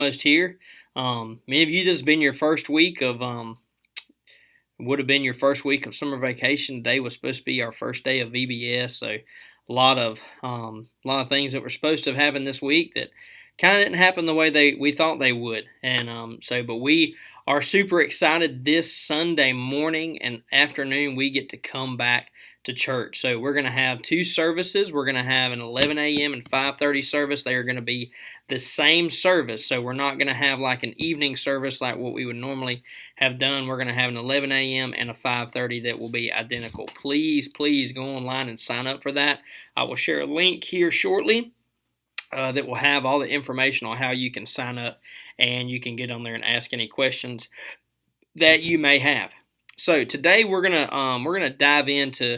Almost here. Many of you, this has been your first week of would have been your first week of summer vacation. Today was supposed to be our first day of VBS, so a lot of things that were supposed to have happened this week that kind of didn't happen the way we thought they would. And but we are super excited. This Sunday morning and afternoon we get to come back to church. So we're going to have two services. We're going to have an 11 a.m. and 5:30 service. They are going to be the same service. So we're not going to have like an evening service like what we would normally have done. We're going to have an 11 a.m. and a 5:30 that will be identical. Please go online and sign up for that. I will share a link here shortly that will have all the information on how you can sign up, and you can get on there and ask any questions that you may have. So today we're gonna dive into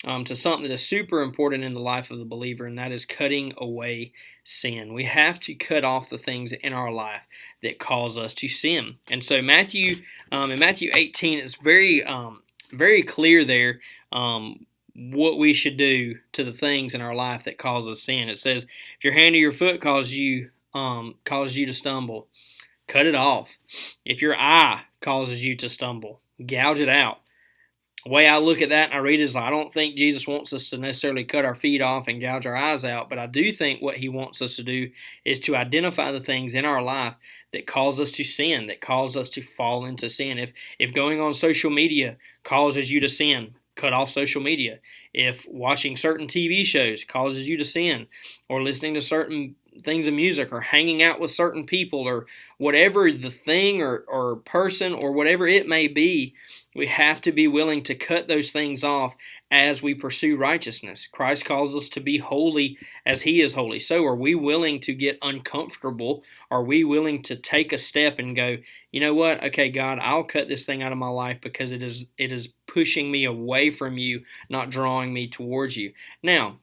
to something that is super important in the life of the believer, and that is cutting away sin. We have to cut off the things in our life that cause us to sin. And so in Matthew 18, it's very clear there what we should do to the things in our life that cause us sin. It says, if your hand or your foot causes you to stumble, cut it off. If your eye causes you to stumble, gouge it out. The way I look at that and I read it is I don't think Jesus wants us to necessarily cut our feet off and gouge our eyes out, but I do think what he wants us to do is to identify the things in our life that cause us to sin, that cause us to fall into sin. If going on social media causes you to sin, cut off social media. If watching certain TV shows causes you to sin, or listening to certain things of music, or hanging out with certain people, or whatever the thing or person or whatever it may be, we have to be willing to cut those things off as we pursue righteousness. Christ calls us to be holy as he is holy. So are we willing to get uncomfortable? Are we willing to take a step and go, you know what? Okay, God, I'll cut this thing out of my life because it is pushing me away from you, not drawing me towards you. Now,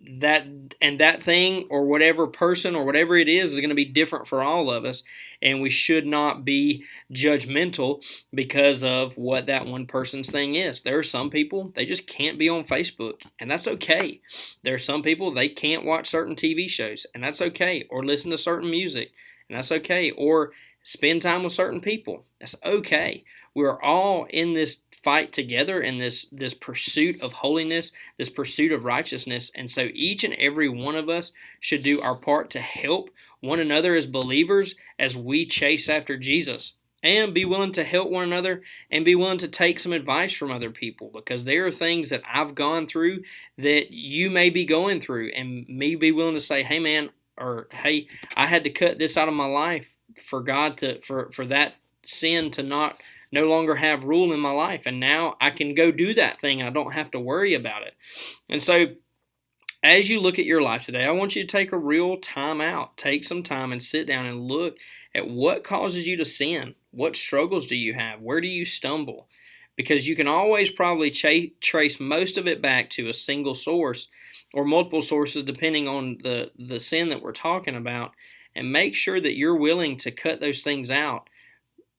that thing or whatever person or whatever it is going to be different for all of us, and we should not be judgmental because of what that one person's thing is. There are some people, they just can't be on Facebook, and that's okay. There are some people, they can't watch certain TV shows, and that's okay, or listen to certain music, and that's okay, or spend time with certain people. That's okay. We're all in this fight together in this pursuit of holiness, this pursuit of righteousness. And so each and every one of us should do our part to help one another as believers as we chase after Jesus, and be willing to help one another and be willing to take some advice from other people, because there are things that I've gone through that you may be going through, and me be willing to say, hey man, or hey, I had to cut this out of my life for God to for that sin to no longer have rule in my life, and now I can go do that thing and I don't have to worry about it. And so as you look at your life today, I want you to take a real time out. Take some time and sit down and look at what causes you to sin. What struggles do you have? Where do you stumble? Because you can always probably trace most of it back to a single source or multiple sources depending on the sin that we're talking about, and make sure that you're willing to cut those things out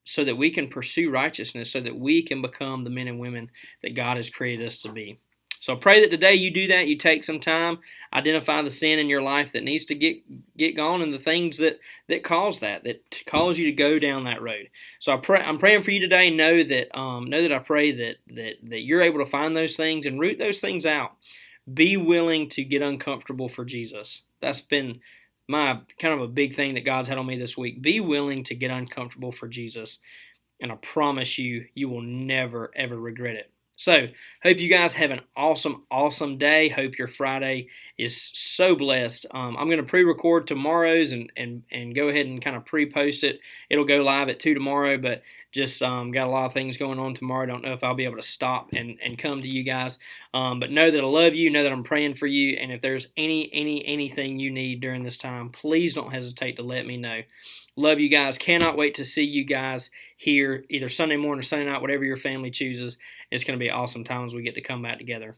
so that we can pursue righteousness, so that we can become the men and women that God has created us to be. So I pray that today you do that. You take some time, identify the sin in your life that needs to get gone, and the things that cause that cause you to go down that road. So I'm praying for you today. Know that I pray that you're able to find those things and root those things out. Be willing to get uncomfortable for Jesus. That's been my kind of a big thing that God's had on me this week. Be willing to get uncomfortable for Jesus, and I promise you, you will never, ever regret it. So, hope you guys have an awesome day. Hope your Friday is so blessed. I'm going to pre-record tomorrow's and go ahead and kind of pre-post it. It'll go live at 2 tomorrow, but just got a lot of things going on tomorrow. Don't know if I'll be able to stop and come to you guys. But know that I love you. Know that I'm praying for you. And if there's anything you need during this time, please don't hesitate to let me know. Love you guys. Cannot wait to see you guys here either Sunday morning or Sunday night, whatever your family chooses. It's going to be awesome times we get to come back together.